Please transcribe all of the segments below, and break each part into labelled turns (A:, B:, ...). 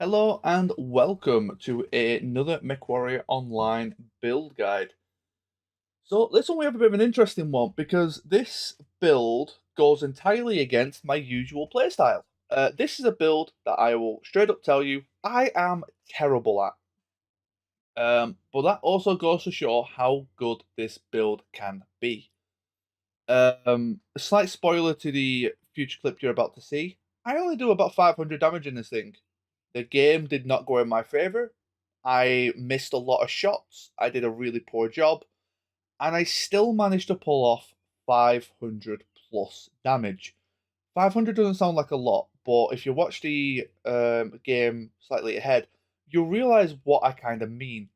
A: Hello and welcome to another MechWarrior online build guide. So this one we have a bit of an interesting one because this build goes entirely against my usual playstyle. This is a build that I will straight up tell you I am terrible at. But that also goes to show how good this build can be. A slight spoiler to the future clip you're about to see. I only do about 500 damage in this thing. The game did not go in my favor. I missed a lot of shots. I did a really poor job. And I still managed to pull off 500 plus damage. 500 doesn't sound like a lot, but if you watch the game slightly ahead, you'll realize what I kind of mean.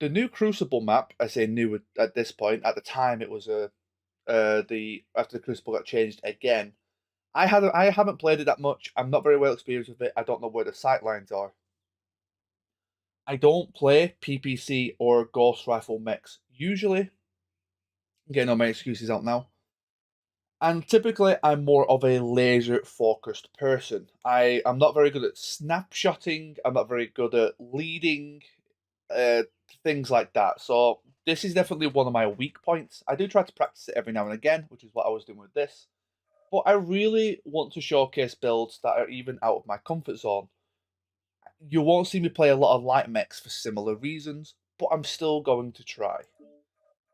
A: The new Crucible map, I say new at this point, at the time it was the after the Crucible got changed again. I haven't played it that much. I'm not very well experienced with it. I don't know where the sight lines are. I don't play PPC or Ghost Rifle mechs. Usually, I'm getting all my excuses out now. And typically, I'm more of a laser focused person. I'm not very good at snapshotting. I'm not very good at leading, uh, things like that. So this is definitely one of my weak points. I do try to practice it every now and again, which is what I was doing with this. But I really want to showcase builds that are even out of my comfort zone. You won't see me play a lot of light mechs for similar reasons, but I'm still going to try.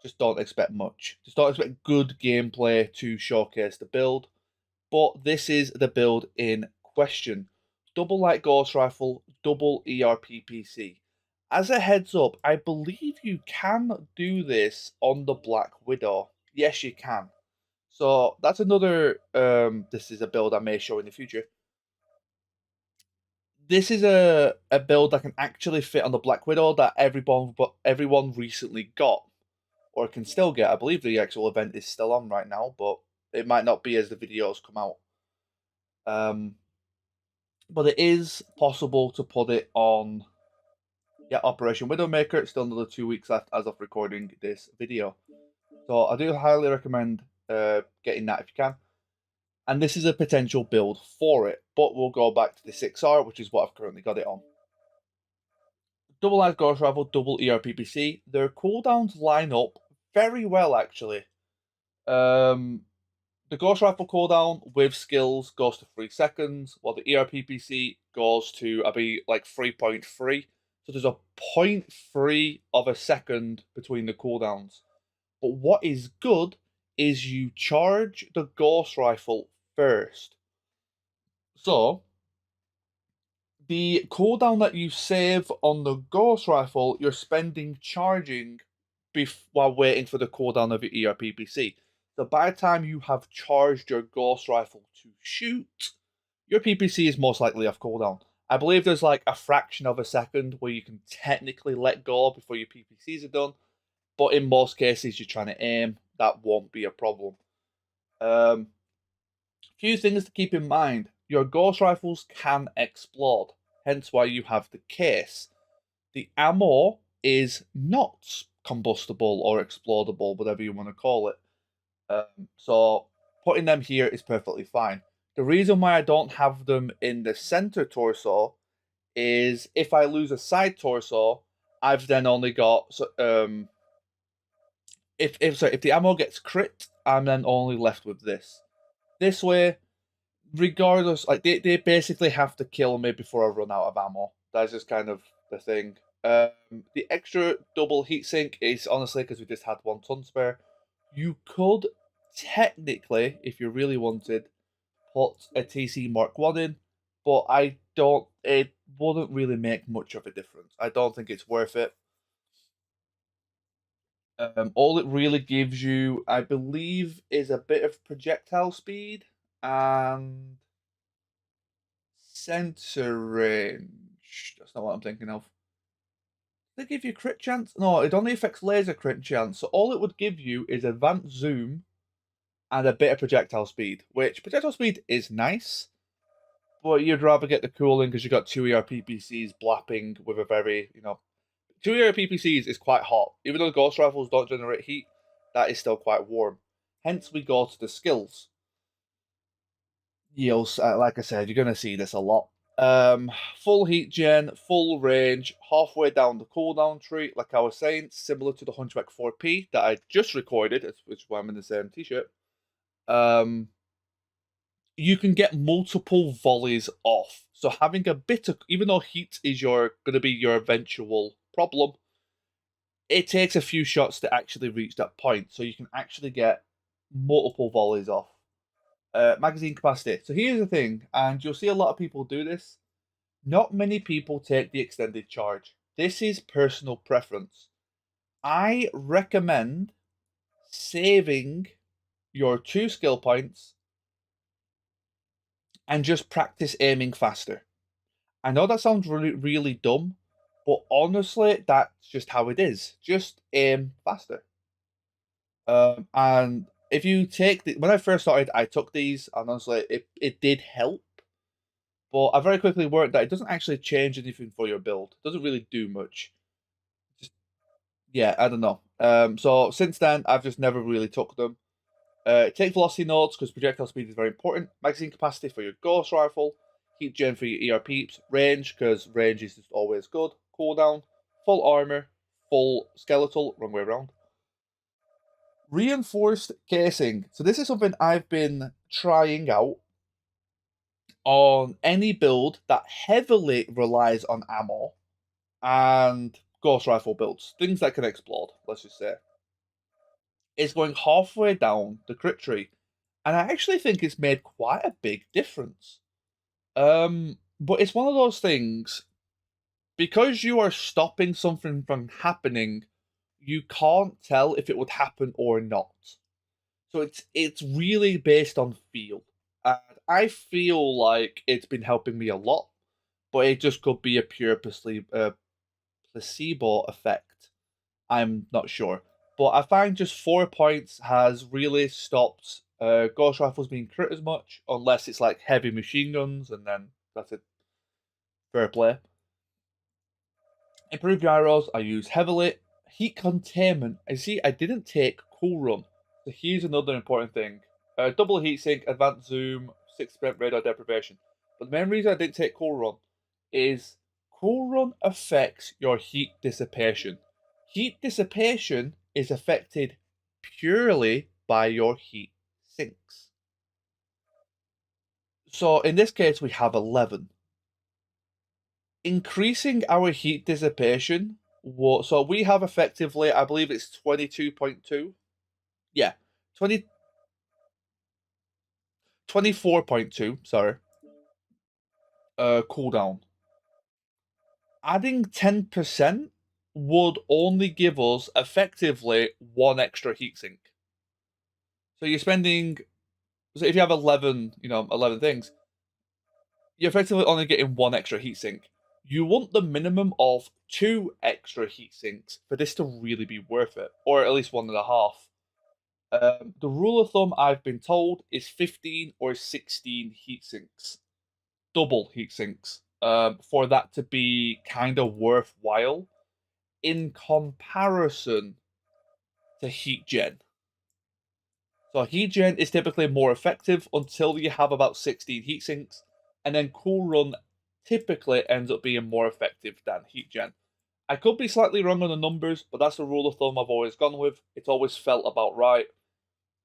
A: Just don't expect much. Just don't expect good gameplay to showcase the build. But this is the build in question. Double light ghost rifle, double ERPPC. As a heads up, I believe you can do this on the Black Widow. Yes, you can. So that's another. This is a build I may show in the future. This is a build that can actually fit on the Black Widow that everyone recently got or can still get. I believe the actual event is still on right now, but it might not be as the videos come out. Um, but it is possible to put it on, yeah, Operation Widowmaker. It's still another 2 weeks left as of recording this video, so I do highly recommend getting that if you can. And this is a potential build for it, but we'll go back to the 6R, which is what I've currently got it on. Double Eyes Ghost Rifle, double ERPPC. Their cooldowns line up very well, actually. Um, the Ghost Rifle cooldown with skills goes to 3 seconds, while the ERPPC goes to, I be like 3.3. So there's a 0.3 of a second between the cooldowns. But what is good is you charge the Ghost Rifle first. So the cooldown that you save on the Ghost Rifle, you're spending charging while waiting for the cooldown of your ERPPC. So by the time you have charged your Ghost Rifle to shoot, your PPC is most likely off cooldown. I believe there's like a fraction of a second where you can technically let go before your PPCs are done, but in most cases you're trying to aim, that won't be a problem. Few things to keep in mind. Your Ghost Rifles can explode, hence why you have the case. The ammo is not combustible or explodable, whatever you want to call it. So putting them here is perfectly fine. The reason why I don't have them in the center torso is if I lose a side torso, I've then only got if the ammo gets crit, I'm then only left with this. This way, regardless, like they basically have to kill me before I run out of ammo. That's just kind of the thing. The extra double heatsink is honestly because we just had 1 ton spare. You could technically, if you really wanted, put a TC Mark 1 in, but I don't. It wouldn't really make much of a difference. I don't think it's worth it. All it really gives you, I believe, is a bit of projectile speed and sensor range. That's not what I'm thinking of. They give you crit chance? No, it only affects laser crit chance. So all it would give you is advanced zoom and a bit of projectile speed, which projectile speed is nice, but you'd rather get the cooling because you've got 2 ERPPCs blapping with a very, 2 ERPPCs is quite hot. Even though the ghost rifles don't generate heat, that is still quite warm. Hence, we go to the skills. Like I said, you're going to see this a lot. Full heat gen, full range, halfway down the cooldown tree, like I was saying, similar to the Hunchback 4P that I just recorded, which is why I'm in the same t-shirt. You can get multiple volleys off. So having a bit of, even though heat is going to be your eventual problem, it takes a few shots to actually reach that point. So you can actually get multiple volleys off. Magazine capacity. So here's the thing, and you'll see a lot of people do this. Not many people take the extended charge. This is personal preference. I recommend saving your 2 skill points and just practice aiming faster. I know that sounds really, really dumb, but honestly, that's just how it is. Just aim faster. And if you take when I first started, I took these, and honestly, it did help. But I very quickly learned that it doesn't actually change anything for your build. It doesn't really do much. Just, yeah, I don't know. So since then, I've just never really took them. Take velocity nodes because projectile speed is very important. Magazine capacity for your ghost rifle. Heat gen for your ERPs. Range because range is just always good. Cooldown. Full armor. Full skeletal. Wrong way around. Reinforced casing. So this is something I've been trying out on any build that heavily relies on ammo and ghost rifle builds. Things that can explode, let's just say. It's going halfway down the crit tree. And I actually think it's made quite a big difference. But it's one of those things, because you are stopping something from happening, you can't tell if it would happen or not. So it's really based on feel. And I feel like it's been helping me a lot, but it just could be a pure placebo effect. I'm not sure. But I find just 4 points has really stopped ghost rifles being crit as much, unless it's like heavy machine guns, and then that's it. Fair play. Improved gyros I use heavily. Heat containment. I see I didn't take cool run. So here's another important thing. Double heatsink, advanced zoom, 6% radar deprivation. But the main reason I didn't take cool run is cool run affects your heat dissipation. Heat dissipation is affected purely by your heat sinks. So in this case we have 11. Increasing our heat dissipation. So we have effectively, I believe it's 22.2. Yeah, 20, 24.2, sorry. Cooldown. Adding 10% would only give us effectively 1 extra heatsink. So you're spending, so if you have 11, 11 things, you're effectively only getting 1 extra heatsink. You want the minimum of 2 extra heat sinks for this to really be worth it, or at least 1.5. The rule of thumb I've been told is 15 or 16 heat sinks, double heat sinks, for that to be kind of worthwhile in comparison to heat gen. So heat gen is typically more effective until you have about 16 heat sinks, and then cool run typically ends up being more effective than heat gen. I could be slightly wrong on the numbers, but that's the rule of thumb I've always gone with. It's always felt about right.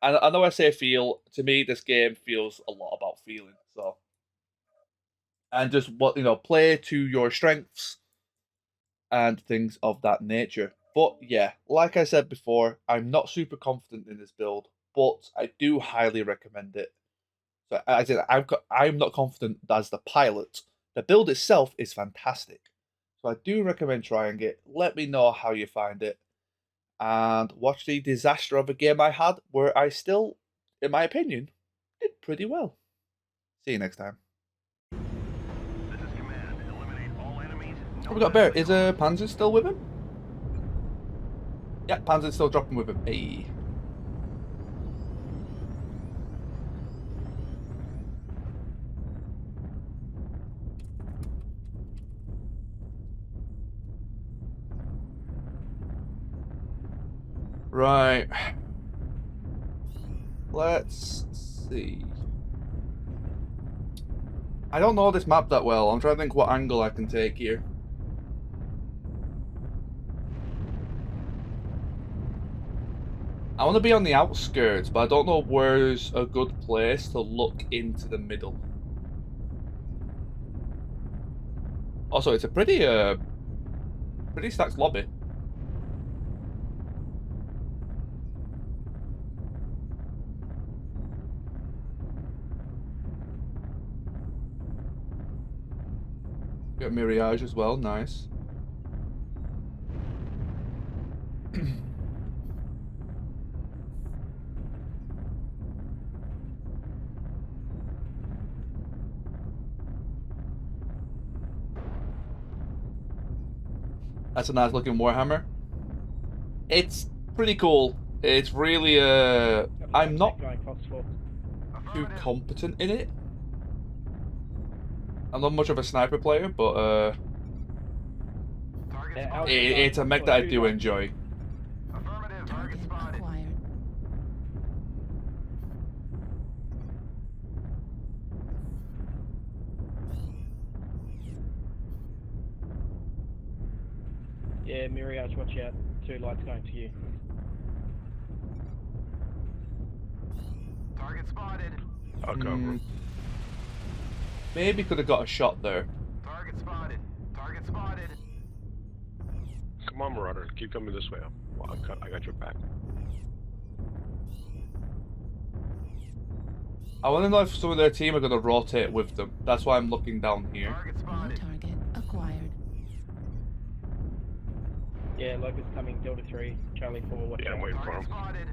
A: And I know I say feel, to me this game feels a lot about feeling. So, and just play to your strengths and things of that nature. But yeah, like I said before, I'm not super confident in this build, but I do highly recommend it. So I said I'm not confident as the pilot. The build itself is fantastic. So I do recommend trying it. Let me know how you find it. And watch the disaster of a game I had where I still, in my opinion, did pretty well. See you next time.
B: This is command. Eliminate all enemies.
A: Oh, we got Bear. Is Panzer still with him? Yeah, Panzer's still dropping with him. Hey. Right. Let's see. I don't know this map that well. I'm trying to think what angle I can take here. I want to be on the outskirts, but I don't know where's a good place to look into the middle. Also, it's a pretty stacked lobby. Got Mirage as well, nice. That's a nice looking Warhammer. It's pretty cool. It's really I'm not too competent in it. I'm not much of a sniper player, but it's a mech that I do enjoy.
B: Affirmative. Target spotted.
C: Yeah, Mirage, watch out. 2 lights going to you.
B: Target spotted.
D: I'll cover.
A: Maybe could have got a shot there.
B: Target spotted. Target spotted.
D: Come on, Marauder. Keep coming this way. Well, I got your back.
A: I want to know if some of their team are going to rotate with them. That's why I'm looking down here.
B: Target spotted.
E: Target acquired.
C: Yeah, Locust coming, Delta 3, Charlie 4, watch
D: Yeah,
C: out.
D: I'm waiting for
B: Target
D: him.
B: spotted.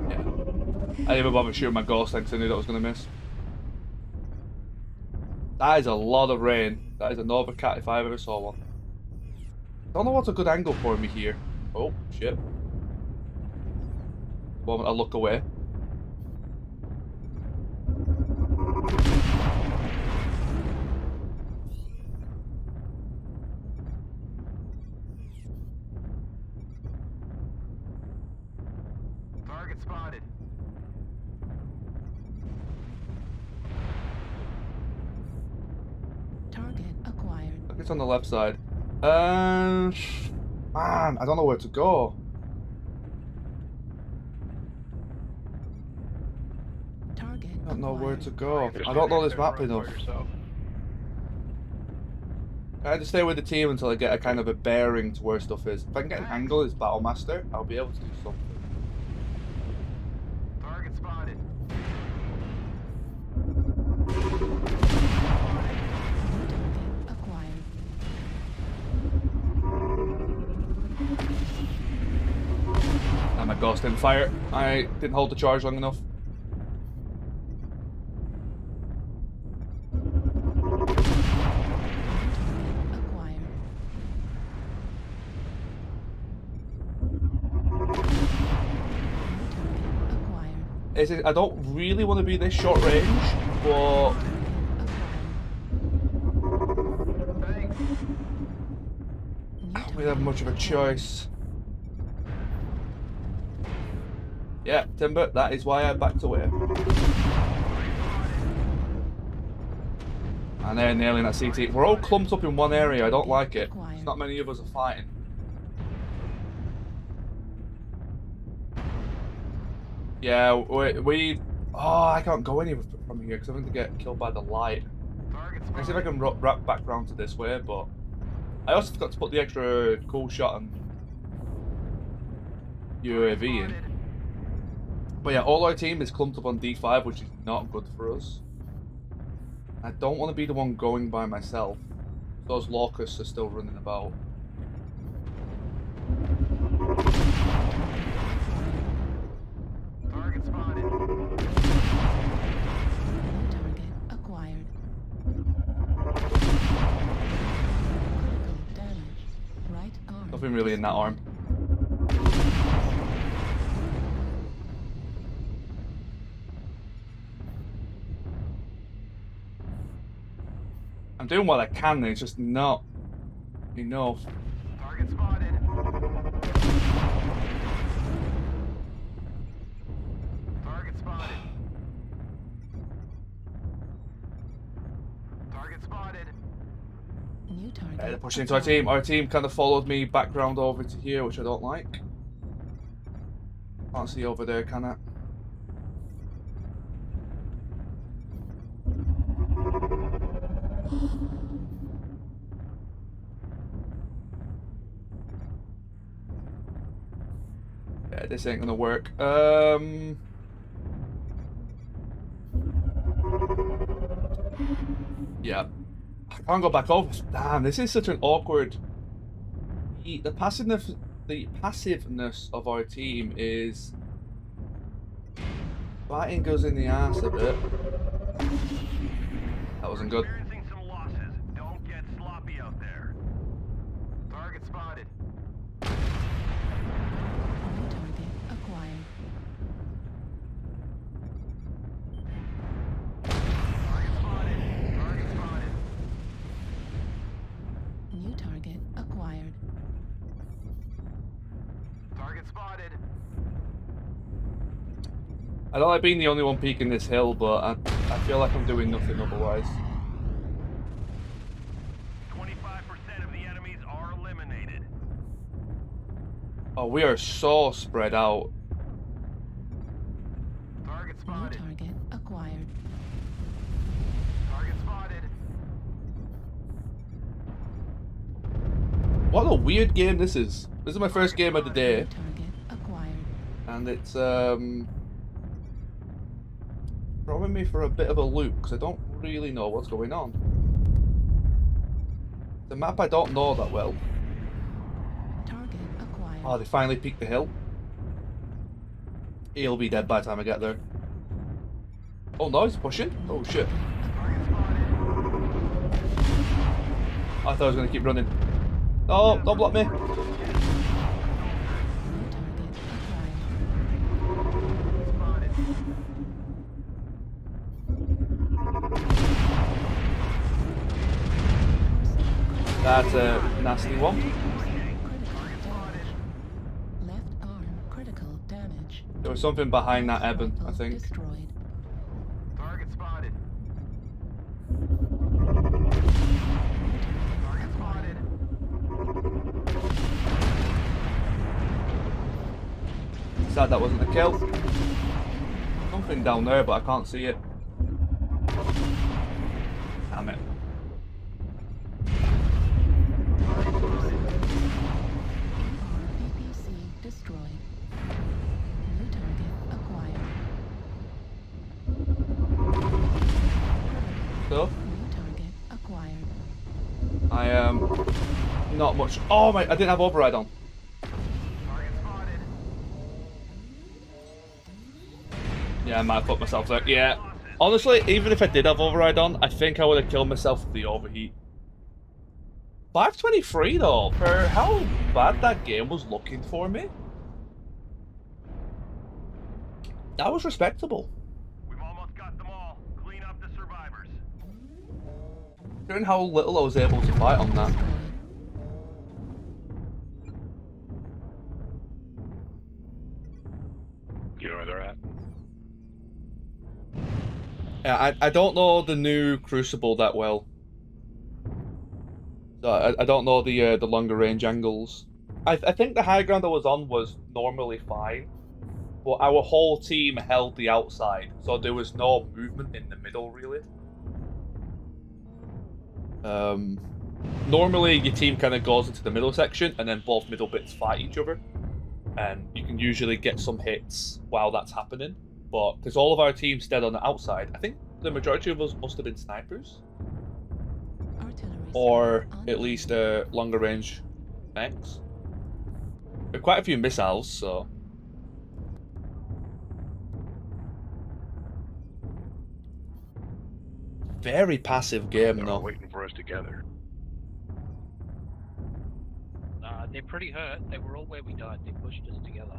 A: Yeah. I didn't even bother shooting my ghost tanks. I knew that was going to miss. That is a lot of rain. That is a Nova Cat if I ever saw one. Don't know what's a good angle for me here. Oh, shit. The moment I look away.
B: Target spotted.
E: Target acquired.
A: Look, it's on the left side. Man, I don't know where to go.
E: Target
A: I don't know where
E: acquired.
A: to go.
D: Just
A: I don't know this
D: stand
A: map
D: right
A: enough.
D: by yourself.
A: I had to stay with the team until I get a kind of a bearing to where stuff is. If I can get an angle as Battlemaster, I'll be able to do something.
B: Target spotted.
E: Target acquired.
A: And my ghost didn't fire. I didn't hold the charge long enough.
E: Acquired. Target acquired.
A: I don't really want to be this short range, but
E: Acquired.
B: Thanks.
E: New
A: we don't have much of a choice. Yeah, Timber, that is why I backed away. And they're nailing that CT. We're all clumped up in one area. I don't like it. There's not many of us are fighting. Yeah, we oh, I can't go anywhere from here because I'm going to get killed by the light.
B: Target
A: Let's see if I
B: spotted.
A: can wrap back round to this way, but I also forgot to put the extra cool shot and UAV in.
B: Spotted.
A: But yeah, all our team is clumped up on D5, which is not good for us. I don't want to be the one going by myself. Those locusts are still running about.
B: Target spotted.
E: Target acquired. Critical damage. Right arm.
A: Nothing really in that arm. I'm doing what I can, it's just not enough.
B: Target spotted. Target spotted. Target spotted.
E: New target.
A: They're pushing into our team. Our team kind of followed me background over to here, which I don't like. Can't see over there, can I? Yeah, this ain't gonna work. Yeah. I can't go back over. Damn, this is such an awkward. The passiveness of our team is. Fighting goes in the ass a bit. That wasn't good.
B: Experiencing some losses. Don't get sloppy out there. Target spotted.
E: New target acquired.
B: Target spotted. Target spotted.
E: New target acquired.
B: Target spotted.
A: I don't like being the only one peeking this hill, but I feel like I'm doing nothing otherwise.
B: 25% of the enemies are eliminated.
A: Oh, we are so spread out.
B: Target
E: New
B: spotted.
E: target acquired.
B: Target spotted.
A: What a weird game this is. This is my first game of the day,
E: New target acquired.
A: and it's throwing me for a bit of a loop because I don't really know what's going on. The map I don't know that well.
E: Target acquired.
A: Oh, they finally peaked the hill. He'll be dead by the time I get there. Oh no, he's pushing. Oh shit.
B: Target spotted.
A: I thought I was going to keep running. No, don't block me.
E: New target acquired.
B: Spotted.
A: That's a nasty one.
E: Left arm critical damage.
A: There was something behind that Eben, I
E: Rifle
A: think.
E: Destroyed.
B: Target spotted. Target spotted.
A: Sad that wasn't a kill. Something down there, but I can't see it. Damn it.
E: ERPPC destroyed. New target acquired.
A: So,
E: New target acquired.
A: I am not much. Oh my! I didn't have override on.
B: Target spotted.
A: Yeah, I might have put myself there. Yeah. Honestly, even if I did have override on, I think I would have killed myself with the overheat. 523 though, for how bad that game was looking for me. That was respectable.
B: We've almost got them all. Clean up the survivors.
A: Considering how little I was able to fight on that.
E: Destroyed.
D: You know where they're at?
A: Yeah, I don't know the new Crucible that well. So I don't know the longer range angles. I think the high ground I was on was normally fine, but our whole team held the outside, so there was no movement in the middle really. Normally your team kind of goes into the middle section and then both middle bits fight each other, and you can usually get some hits while that's happening. But because all of our team stayed on the outside, I think the majority of us must have been snipers,
E: Artillery
A: or
E: strike on
A: at least longer range mechs. There are quite a few missiles, so. Very passive game,
D: They're
A: though.
D: all waiting for us together.
C: They're pretty hurt. They were all where we died. They pushed us together.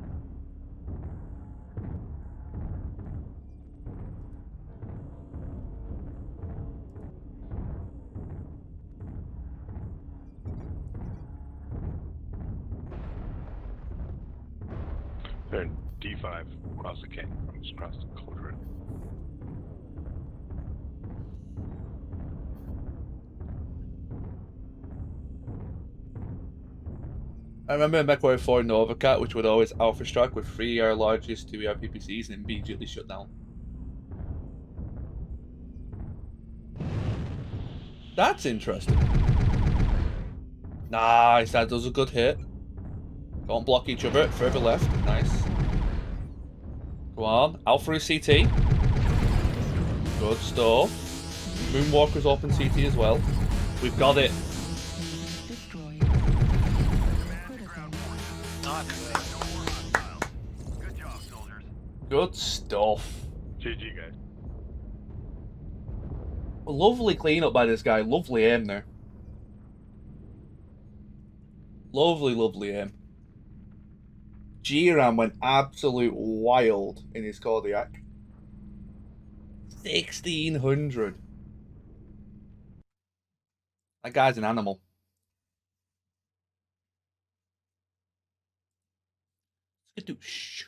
D: They're in D5 across the canyon, across the cauldron.
A: I remember in MechWarrior 4 Novacat, which would always alpha strike with 3 ER largest, 2 ERPPCs, and immediately shut down. That's interesting. Nice, that does a good hit. Don't block each other. Further left. Nice. Go on. Alpha is CT. Good stuff. Moonwalker's open CT as well. We've got it.
E: Destroyed. Critical.
D: Not
B: Good job, soldiers.
A: Good stuff.
D: GG, guys.
A: Lovely cleanup by this guy. Lovely aim there. Lovely, lovely aim. G-Ram went absolute wild in his cardiac. 1600. That guy's an animal. Skadoosh.